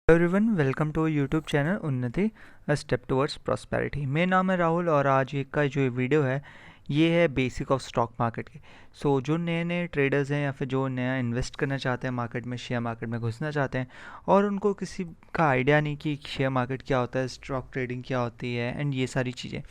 Everyone welcome to YouTube channel Unnati a step towards prosperity. मेरा नाम है राहुल और आज का जो वीडियो है ये है बेसिक ऑफ स्टॉक मार्केट के। जो नए नए ट्रेडर्स हैं या फिर जो नया इन्वेस्ट करना चाहते हैं मार्केट में, शेयर मार्केट में घुसना चाहते हैं और उनको किसी का आइडिया नहीं कि शेयर मार्केट क्या होता है, स्टॉक ट्रेडिंग क्या होती है एंड ये सारी चीज़ें,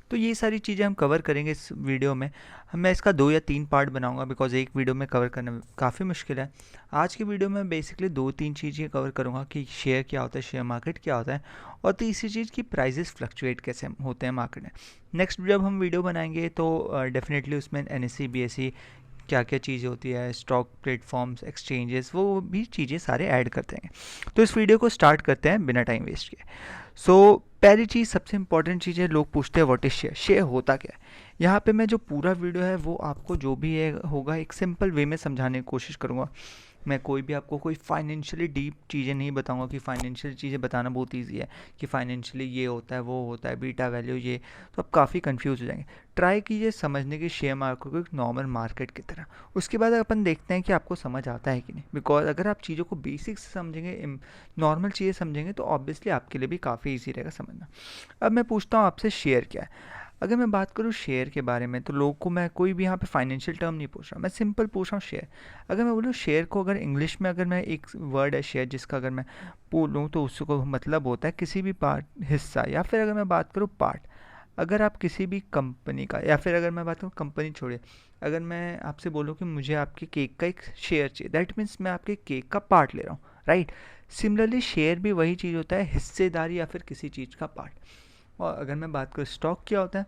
तो ये सारी चीज़ें हम कवर करेंगे इस वीडियो में। मैं इसका 2 या 3 पार्ट बनाऊंगा बिकॉज एक वीडियो में कवर करना काफ़ी मुश्किल है। आज की वीडियो में बेसिकली 2-3 चीज़ें कवर करूंगा कि शेयर क्या होता है, शेयर मार्केट क्या होता है, और तीसरी चीज़ कि प्राइजेस फ्लक्चुएट कैसे होते हैं मार्केट में। नेक्स्ट जब हम वीडियो बनाएंगे तो डेफिनेटली उसमें NSE BSE क्या क्या चीज़ें होती है, स्टॉक प्लेटफॉर्म्स, एक्सचेंजेस, वो भी चीज़ें सारे ऐड करते हैं। तो इस वीडियो को स्टार्ट करते हैं बिना टाइम वेस्ट किए। पहली चीज़, सबसे इंपॉर्टेंट चीज़ है, लोग पूछते हैं व्हाट इज शेयर, शेयर होता क्या है। यहाँ पे मैं जो पूरा वीडियो है वो आपको जो भी है होगा एक सिंपल वे में समझाने की कोशिश करूँगा। मैं कोई भी आपको कोई फाइनेंशियली डीप चीज़ें नहीं बताऊंगा कि फाइनेंशियल चीज़ें बताना बहुत ईजी है कि फाइनेंशियली ये होता है वो होता है, बीटा वैल्यू ये, तो आप काफ़ी कंफ्यूज हो जाएंगे। ट्राई कीजिए समझने की शेयर मार्केट को एक नॉर्मल मार्केट की तरह। उसके बाद अपन देखते हैं कि आपको समझ आता है कि नहीं, बिकॉज अगर आप चीज़ों को बेसिक से समझेंगे, नॉर्मल चीज़ें समझेंगे, तो ऑब्वियसली आपके लिए भी काफ़ी ईजी रहेगा समझना। अब मैं पूछता हूँ आपसे शेयर क्या है। अगर मैं बात करूँ शेयर के बारे में तो लोगों को मैं कोई भी यहाँ पे फाइनेंशियल टर्म नहीं पूछ रहा, मैं सिंपल पूछ रहा हूँ शेयर। अगर मैं बोलूँ शेयर को, अगर इंग्लिश में अगर मैं एक वर्ड है शेयर जिसका अगर मैं बोलूँ तो उसको मतलब होता है किसी भी पार्ट, हिस्सा, या फिर अगर मैं बात करूँ पार्ट, अगर आप किसी भी कंपनी का, या फिर अगर मैं बात करूँ कंपनी छोड़िए, अगर मैं आपसे बोलूँ कि मुझे आपके केक का एक शेयर चाहिए, दैट मीन्स मैं आपके केक का पार्ट ले रहा हूँ, राइट। सिमिलरली शेयर भी वही चीज़ होता है, हिस्सेदारी या फिर किसी चीज़ का पार्ट। और अगर मैं बात करूँ स्टॉक क्या होता है,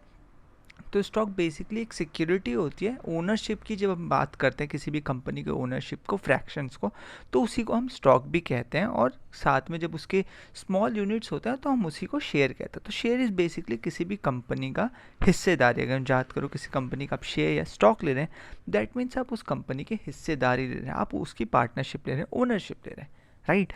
तो स्टॉक बेसिकली एक सिक्योरिटी होती है ओनरशिप की। जब हम बात करते हैं किसी भी कंपनी के ओनरशिप को, फ्रैक्शंस को, तो उसी को हम स्टॉक भी कहते हैं। और साथ में जब उसके स्मॉल यूनिट्स होते हैं तो हम उसी को शेयर कहते हैं। तो शेयर इज़ बेसिकली किसी भी कंपनी का हिस्सेदारी। अगर हम बात करो किसी कंपनी का आप शेयर या स्टॉक ले रहे हैं, दैट मीन्स आप उस कंपनी की हिस्सेदारी ले रहे हैं, आप उसकी पार्टनरशिप ले रहे हैं, ओनरशिप ले रहे हैं, राइट।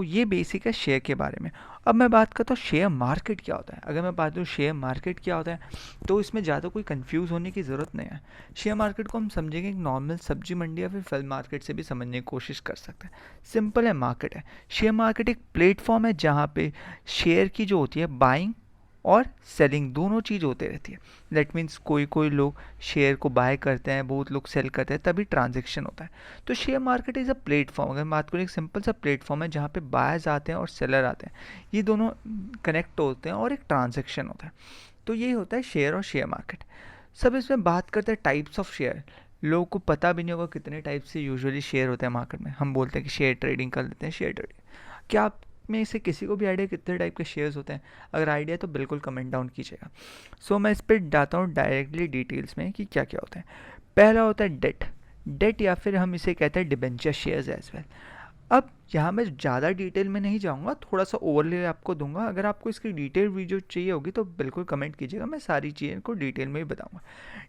ये बेसिक है शेयर के बारे में। अब मैं बात करता हूँ शेयर मार्केट क्या होता है। अगर मैं बात करूँ शेयर मार्केट क्या होता है तो इसमें ज़्यादा कोई कंफ्यूज होने की ज़रूरत नहीं है। शेयर मार्केट को हम समझेंगे एक नॉर्मल सब्जी मंडी या फिर फल मार्केट से भी समझने की कोशिश कर सकते हैं। सिंपल है, मार्केट है। शेयर मार्केट एक प्लेटफॉर्म है जहाँ पे शेयर की जो होती है बाइंग और सेलिंग दोनों चीज़ होते रहती है। दैट मीन्स कोई कोई लोग शेयर को बाय करते हैं, बहुत लोग सेल करते हैं, तभी ट्रांजेक्शन होता है। तो share market is a platform. अगर बात करें, एक सिंपल सा प्लेटफॉर्म है जहाँ पे बायर्स आते हैं और सेलर आते हैं, ये दोनों कनेक्ट होते हैं और एक ट्रांजेक्शन होता है। तो ये होता है शेयर और शेयर मार्केट। सब इसमें बात करते हैं टाइप्स ऑफ शेयर। लोगों को पता भी नहीं होगा कितने टाइप से यूजुअली शेयर होते हैं मार्केट में। हम बोलते हैं कि शेयर ट्रेडिंग कर लेते हैं, शेयर ट्रेडिंग। क्या आप में से किसी को भी आइडिया कितने टाइप के शेयर्स होते हैं? अगर आइडिया है तो बिल्कुल कमेंट डाउन कीजिएगा। मैं इस पर जाता हूँ डायरेक्टली डिटेल्स में कि क्या क्या होता है। पहला होता है डेट। डेट या फिर हम इसे कहते हैं डिबेंचर शेयर्स एज वेल। अब यहाँ मैं ज़्यादा डिटेल में नहीं जाऊँगा, थोड़ा सा ओवरले आपको दूंगा। अगर आपको इसकी डिटेल वीडियो चाहिए होगी तो बिल्कुल कमेंट कीजिएगा, मैं सारी चीज़ें को डिटेल में ही बताऊँगा।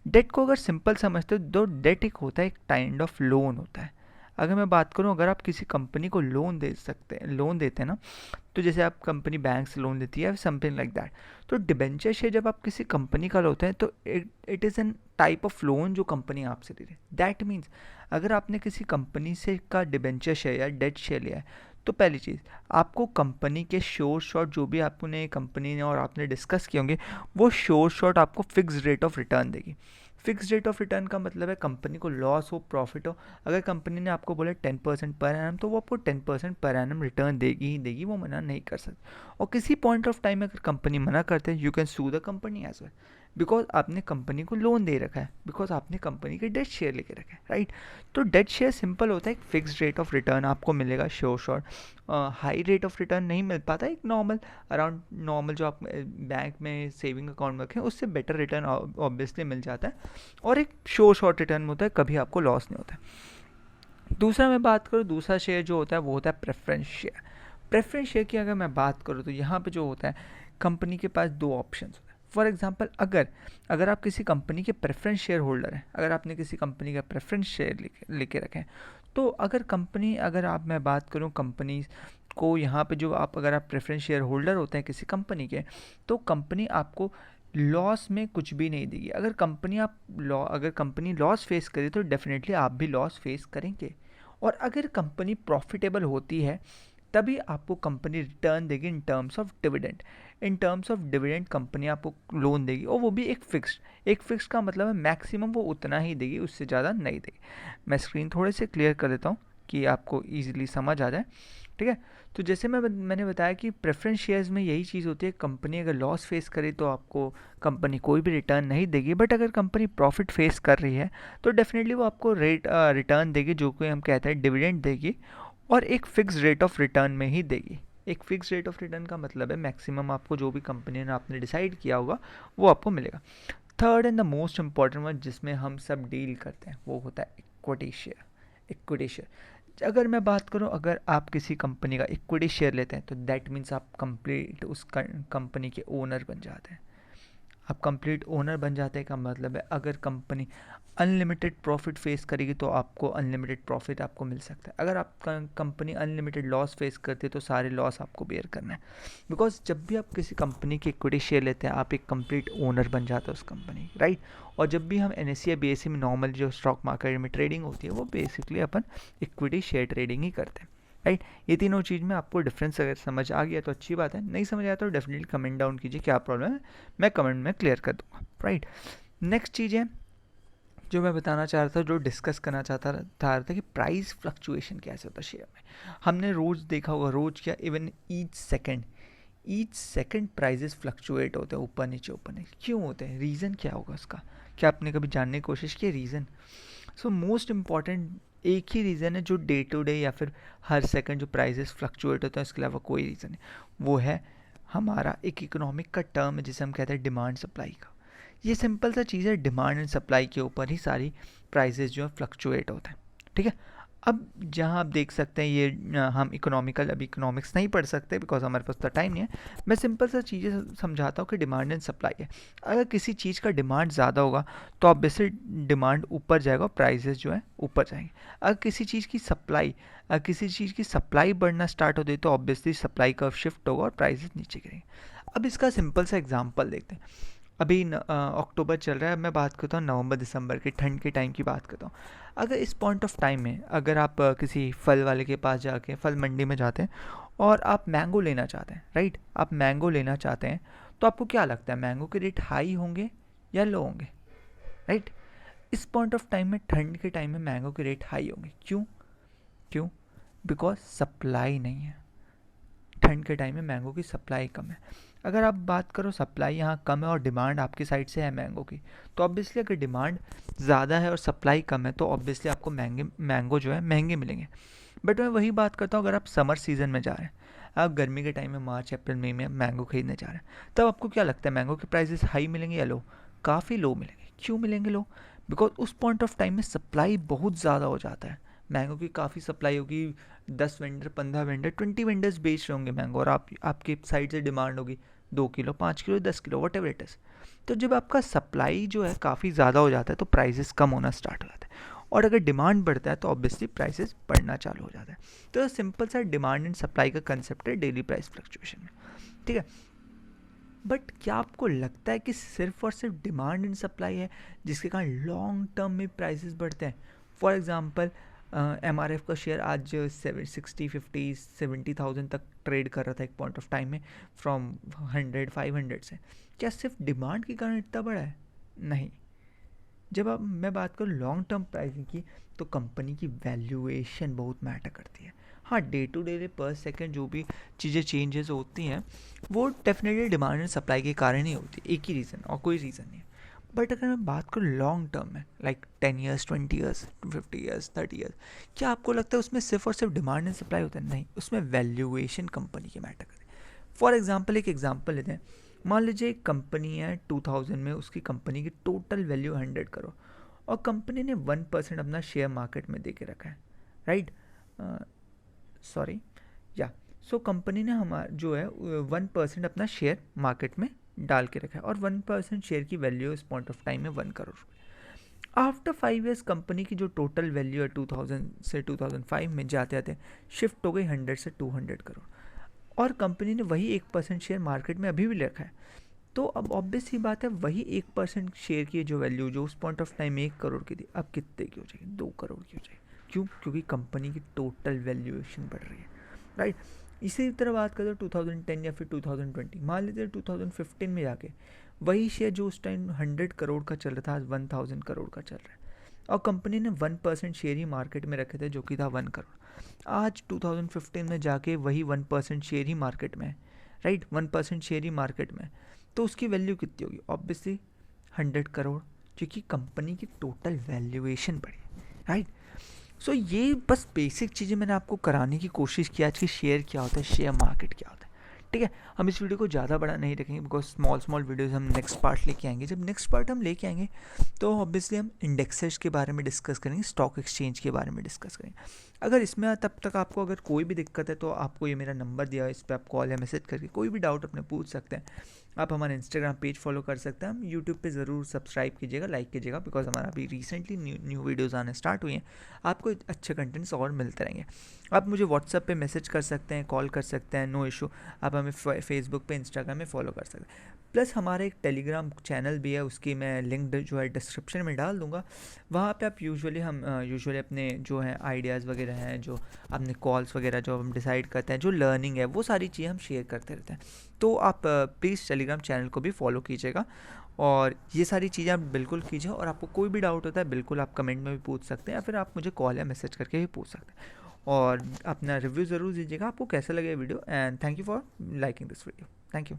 डेट को अगर सिंपल समझते हो तो डेट एक होता है, एक काइंड ऑफ लोन होता है। अगर मैं बात करूँ, अगर आप किसी कंपनी को लोन दे सकते हैं, लोन देते हैं ना, तो जैसे आप कंपनी बैंक से लोन देती है समथिंग लाइक दैट। तो डिबेंचर शेयर जब आप किसी कंपनी का लोते हैं तो it is an type of loan जो कंपनी आपसे दे रही है। दैट मीन्स अगर आपने किसी कंपनी से का डिबेंचर शेयर या डेट शेयर लिया है, तो पहली चीज़, आपको कंपनी के श्योर शॉट जो भी आपने कंपनी ने और आपने डिस्कस किए होंगे, वो श्योर शॉट आपको फिक्स रेट ऑफ रिटर्न देगी। फिक्स रेट ऑफ रिटर्न का मतलब है कंपनी को लॉस हो प्रॉफिट हो, अगर कंपनी ने आपको बोला 10% पर एनम, तो वो आपको 10% पर एनम रिटर्न देगी ही देगी, वो मना नहीं कर सकती। और किसी पॉइंट ऑफ टाइम में अगर कंपनी मना करते हैं, you can sue the company as well, because आपने कंपनी को लोन दे रखा है, बिकॉज आपने कंपनी के डेट शेयर लेके रखा है, राइट। तो डेट शेयर सिंपल होता है, एक फिक्स रेट ऑफ रिटर्न आपको मिलेगा sure shot. High rate of return नहीं मिल पाता, एक नॉर्मल अराउंड नॉर्मल जो आप बैंक में सेविंग अकाउंट में रखें उससे बेटर रिटर्न ऑब्वियसली मिल जाता है। और एक श्योर शॉट रिटर्न होता है, कभी आपको लॉस नहीं होता है। दूसरा मैं बात करूँ, दूसरा शेयर जो होता है वो होता है प्रेफरेंस शेयर। प्रेफरेंस शेयर की अगर मैं बात करूँ तो यहाँ पे जो होता है, कंपनी के पास दो ऑप्शन होते हैं। फॉर एग्जांपल, अगर आप किसी कंपनी के प्रेफरेंस शेयर होल्डर हैं, अगर आपने किसी कंपनी का प्रेफरेंस शेयर लेके रखे हैं, तो मैं बात करूँ कंपनी को, यहाँ पे जो अगर आप प्रेफरेंस शेयर होल्डर होते हैं किसी कंपनी के, तो कंपनी आपको लॉस में कुछ भी नहीं देगी। अगर कंपनी लॉस फेस करे तो डेफिनेटली आप भी लॉस फेस करेंगे। और अगर कंपनी प्रॉफिटेबल होती है तभी आपको कंपनी रिटर्न देगी in terms of dividend. In terms of dividend company आपको लोन देगी, और वो भी एक फिक्स्ड का मतलब है मैक्सिमम वो उतना ही देगी, उससे ज़्यादा नहीं देगी। मैं स्क्रीन थोड़े से क्लियर कर देता हूँ कि आपको ईजिली समझ आ जाए, ठीक है। तो जैसे मैंने बताया कि प्रेफरेंस शेयर्स में यही चीज़ होती है, कंपनी अगर लॉस फेस करे तो आपको कंपनी कोई भी रिटर्न नहीं देगी, बट अगर कंपनी प्रॉफिट फेस कर रही है तो डेफिनेटली वो आपको रिटर्न देगी, जो कि हम कहते हैं डिविडेंड देगी, और एक फिक्स रेट ऑफ रिटर्न में ही देगी। एक फिक्स रेट ऑफ रिटर्न का मतलब है मैक्सिमम आपको जो भी कंपनी ने आपने डिसाइड किया होगा वो आपको मिलेगा। Third and the most important one जिसमें हम सब डील करते हैं वो होता है इक्विटी शेयर। इक्विटी शेयर, अगर मैं बात करूं, अगर आप किसी कंपनी का इक्विटी शेयर लेते हैं तो दैट मीन्स आप कंप्लीट उस कंपनी के ओनर बन जाते हैं। आप कंप्लीट ओनर बन जाते हैं का मतलब है अगर कंपनी अनलिमिटेड प्रॉफिट फेस करेगी तो आपको अनलिमिटेड प्रॉफिट आपको मिल सकता है। अगर आप कंपनी अनलिमिटेड लॉस फेस करती है तो सारे लॉस आपको बेयर करना है, बिकॉज जब भी आप किसी कंपनी की इक्विटी शेयर लेते हैं आप एक कंप्लीट ओनर बन जाते हैं उस कंपनी की, राइट। और जब भी हम NSE या BSE में नॉर्मल जो स्टॉक मार्केट में ट्रेडिंग होती है वो बेसिकली अपन इक्विटी शेयर ट्रेडिंग ही करते हैं, राइट। ये तीनों चीज़ में आपको डिफरेंस अगर समझ आ गया तो अच्छी बात है, नहीं समझ आया तो डेफिनेटली कमेंट डाउन कीजिए क्या प्रॉब्लम है, मैं कमेंट में क्लियर कर दूंगा, राइट। नेक्स्ट चीज़ है जो मैं बताना चाह रहा था, जो डिस्कस करना चाहता था कि प्राइस फ्लक्चुएशन कैसे होता है शेयर में। हमने रोज़ देखा होगा, रोज़ क्या even each second prices fluctuate होते हैं, ऊपर नीचे क्यों होते हैं, रीज़न क्या होगा उसका, क्या आपने कभी जानने की कोशिश की रीज़न? सो मोस्ट इम्पॉर्टेंट एक ही रीज़न है जो डे टू डे या फिर हर सेकंड जो प्राइजेस फ्लक्चुएट होते हैं उसके अलावा कोई रीज़न नहीं, वो है हमारा एक इकोनॉमिक का टर्म है जिसे हम कहते हैं डिमांड सप्लाई का। ये सिंपल सा चीज़ है, डिमांड एंड सप्लाई के ऊपर ही सारी प्राइजेस जो है फ्लक्चुएट होते हैं, ठीक है। अब जहाँ आप देख सकते हैं ये हम अभी इकोनॉमिक्स नहीं पढ़ सकते बिकॉज हमारे पास तो टाइम नहीं है। मैं सिंपल सा चीज़ें समझाता हूँ कि डिमांड एंड सप्लाई है। अगर किसी चीज़ का डिमांड ज़्यादा होगा तो ऑब्वियसली डिमांड ऊपर जाएगा और प्राइजेस जो है ऊपर जाएंगे। अगर किसी चीज़ की सप्लाई बढ़ना स्टार्ट होती है तो ऑब्वियसली सप्लाई कर्व शिफ्ट होगा और प्राइजेस नीचे गिरेंगे। अब इसका सिंपल सा एग्जाम्पल देखते हैं। अभी अक्टूबर चल रहा है, मैं बात करता हूँ नवंबर दिसंबर की ठंड के टाइम की बात करता हूँ। अगर इस पॉइंट ऑफ टाइम में अगर आप किसी फल वाले के पास जाके फल मंडी में जाते हैं और आप मैंगो लेना चाहते हैं, राइट, आप मैंगो लेना चाहते हैं तो आपको क्या लगता है मैंगो के रेट हाई होंगे या लो होंगे, राइट। इस पॉइंट ऑफ टाइम में ठंड के टाइम में मैंगो के रेट हाई होंगे, क्यों? बिकॉज सप्लाई नहीं है, ठंड के टाइम में मैंगो की सप्लाई कम है। अगर आप बात करो सप्लाई यहाँ कम है और डिमांड आपकी साइड से है मैंगो की, तो ऑब्वियसली अगर डिमांड ज़्यादा है और सप्लाई कम है तो ऑब्वियसली आपको मैंगो जो है महंगे मिलेंगे। बट मैं वही बात करता हूँ, अगर आप समर सीज़न में जा रहे हैं, आप गर्मी के टाइम में मार्च अप्रैल मई में मैंगो खरीदने जा रहे हैं, तब आपको क्या लगता है मैंगो के प्राइसेस हाई मिलेंगे या लो? काफ़ी लो मिलेंगे। क्यों मिलेंगे लो? बिकॉज उस पॉइंट ऑफ टाइम में सप्लाई बहुत ज़्यादा हो जाता है, मैंगो की काफ़ी सप्लाई होगी, 10 वेंडर 15 वेंडर 20 वेंडर्स बेच रहे होंगे मैंगो, और आपके साइड से डिमांड होगी 2 kilo 5 kilo 10 kilo what ever it is. तो जब आपका सप्लाई जो है काफ़ी ज़्यादा हो जाता है तो प्राइसेस कम होना स्टार्ट हो जाता है, और अगर डिमांड बढ़ता है तो ऑब्वियसली प्राइसेस बढ़ना चालू हो जाता है। तो सिंपल सा डिमांड एंड सप्लाई का कंसेप्ट है डेली प्राइस फ्लक्चुएशन में, ठीक है। बट क्या आपको लगता है कि सिर्फ और सिर्फ डिमांड एंड सप्लाई है जिसके कारण लॉन्ग टर्म में प्राइसेस बढ़ते हैं? फॉर एग्जांपल MRF का शेयर आज 60-50-70,000 तक ट्रेड कर रहा था एक पॉइंट ऑफ टाइम में, फ्रॉम 100-500 से। क्या सिर्फ डिमांड के कारण इतना बड़ा है? नहीं। जब अब मैं बात करूँ लॉन्ग टर्म प्राइसिंग की तो कंपनी की वैल्यूएशन बहुत मैटर करती है। हाँ, डे टू डे पर सेकंड जो भी चीज़ें चेंजेस होती हैं वो डेफिनेटली डिमांड एंड सप्लाई के कारण ही होती है, एक ही रीज़न और कोई रीज़न नहीं है। बट अगर मैं बात करूँ लॉन्ग टर्म में, like 10 years 20 years 50 years 30 years, क्या आपको लगता है उसमें सिर्फ और सिर्फ डिमांड एंड सप्लाई होता है? नहीं, उसमें वैल्यूएशन कंपनी की मैटर करती है। फॉर एग्जाम्पल एक एग्जाम्पल लेते हैं, मान लीजिए एक कंपनी है 2000 में उसकी कंपनी की टोटल वैल्यू 100 करोड़ और कंपनी ने 1% अपना शेयर मार्केट में दे के रखा है, राइट, सॉरी या सो कंपनी ने हमारा जो है 1% अपना शेयर मार्केट में डाल के रखा है और 1% शेयर की वैल्यू इस पॉइंट ऑफ टाइम में 1 करोड़। आफ्टर 5 ईयर्स कंपनी की जो टोटल वैल्यू है 2000 से 2005 में जाते जाते शिफ्ट हो गई 100 से 200 करोड़, और कंपनी ने वही 1% शेयर मार्केट में अभी भी रखा है। तो अब ऑब्वियस ही बात है, वही 1% शेयर की जो वैल्यू जो उस पॉइंट ऑफ टाइम में 1 करोड़ की थी अब कितने की हो जाएगी? 2 करोड़ की हो जाएगी। क्यों? क्योंकि कंपनी की टोटल वैल्यूएशन बढ़ रही है, राइट। इसी तरह बात करें तो 2010 या फिर 2020, मान लेते हैं 2015 में जाके वही शेयर जो उस टाइम 100 करोड़ का चल रहा था आज 1000 करोड़ का चल रहा है, और कंपनी ने 1% शेयर ही मार्केट में रखे थे जो कि था 1 करोड़। आज 2015 में जाके वही 1% शेयर ही मार्केट में है, राइट, 1% शेयर ही मार्केट में है, तो उसकी वैल्यू कितनी होगी? ऑब्वियसली 100 करोड़, क्योंकि कंपनी की टोटल वैल्यूएशन बढ़ी, राइट। सो ये बस बेसिक चीज़ें मैंने आपको कराने की कोशिश की आज कि शेयर क्या होता है, शेयर मार्केट क्या होता है, ठीक है। हम इस वीडियो को ज़्यादा बड़ा नहीं रखेंगे बिकॉज स्मॉल वीडियोस हम नेक्स्ट पार्ट लेके आएंगे। जब नेक्स्ट पार्ट हम लेके आएंगे तो ऑब्वियसली हम इंडेक्सेस के बारे में डिस्कस करेंगे, स्टॉक एक्सचेंज के बारे में डिस्कस करेंगे। अगर इसमें तब तक आपको अगर कोई भी दिक्कत है तो आपको ये मेरा नंबर दिया है, इस पर आप कॉल या मैसेज करके कोई भी डाउट अपने पूछ सकते हैं। आप हमारा इंस्टाग्राम पेज फॉलो कर सकते हैं, हम यूट्यूब पे ज़रूर सब्सक्राइब कीजिएगा, लाइक कीजिएगा, बिकॉज हमारा अभी रिसेंटली न्यू वीडियोज़ आने स्टार्ट हुए हैं, आपको अच्छे कंटेंट्स और मिलते रहेंगे। आप मुझे व्हाट्सएप पे मैसेज कर सकते हैं, कॉल कर सकते हैं, नो इशू। आप हमें फेसबुक पे, इंस्टाग्राम में फॉलो कर सकते हैं। प्लस हमारा एक टेलीग्राम चैनल भी है, उसकी मैं लिंक जो है डिस्क्रिप्शन में डाल दूंगा। वहाँ पे आप यूजुअली अपने जो है आइडियाज़ वगैरह हैं, जो अपने कॉल्स वगैरह जो हम डिसाइड करते हैं, जो लर्निंग है, वो सारी चीज़ें हम शेयर करते रहते हैं। तो आप प्लीज़ टेलीग्राम चैनल को भी फॉलो कीजिएगा और ये सारी चीज़ें आप बिल्कुल कीजिए। और आपको कोई भी डाउट होता है बिल्कुल आप कमेंट में भी पूछ सकते हैं, या फिर आप मुझे कॉल या मैसेज करके भी पूछ सकते हैं। और अपना रिव्यू ज़रूर दीजिएगा आपको कैसा लगे video. And thank you for liking this video. Thank you.